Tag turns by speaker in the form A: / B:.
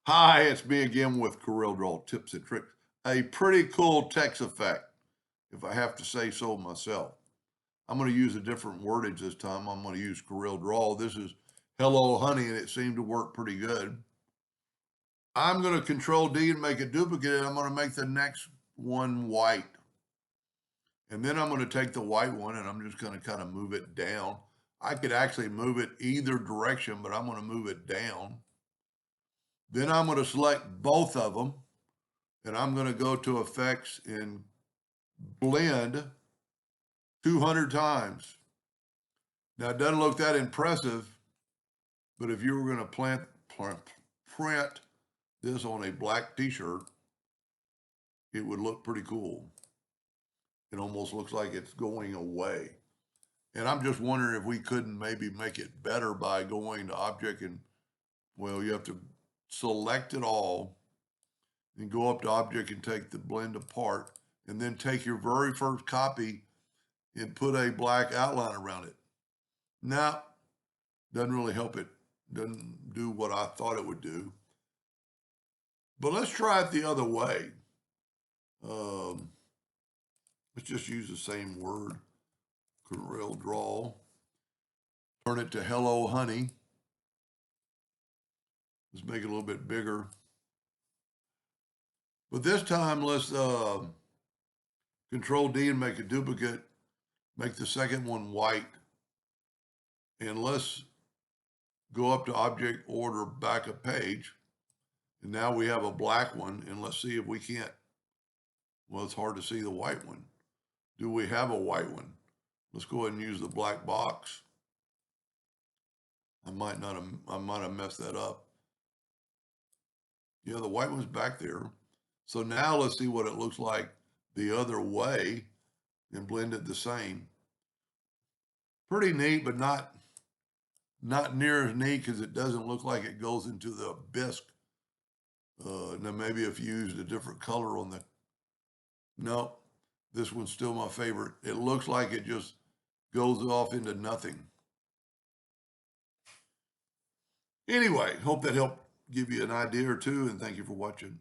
A: Hi, it's me again with Corel Draw Tips and Tricks. A pretty cool text effect, if I have to say so myself. I'm going to use a different wordage this time. I'm going to use Corel Draw. This is Hello Honey, and it seemed to work pretty good. I'm going to Control D and make a duplicate, and I'm going to make the next one white. And then I'm going to take the white one, and I'm just going to kind of move it down. I could actually move it either direction, but I'm going to move it down. Then I'm going to select both of them, and I'm going to go to effects and blend 200 times. Now, it doesn't look that impressive, but if you were going to print this on a black t-shirt, it would look pretty cool. It almost looks like it's going away. And I'm just wondering if we couldn't maybe make it better by going to object and, well, you have to select it all and go up to object and take the blend apart, and then take your very first copy and put a black outline around it. Now, doesn't really help it. Doesn't do what I thought it would do. But let's try it the other way. Let's just use the same word, Corel Draw. Turn it to Hello Honey. Let's make it a little bit bigger. But this time, let's Control D and make a duplicate. Make the second one white. And let's go up to Object, Order, Back a Page. And now we have a black one. And let's see if we can't. Well, it's hard to see the white one. Do we have a white one? Let's go ahead and use the black box. I might have messed that up. Yeah, the white one's back there. So now let's see what it looks like the other way and blend it the same. Pretty neat, but not near as neat because it doesn't look like it goes into the Obisque. Now maybe if you used a different color on the, no, this one's still my favorite. It looks like it just goes off into nothing. Anyway, hope that helped give you an idea or two, and thank you for watching.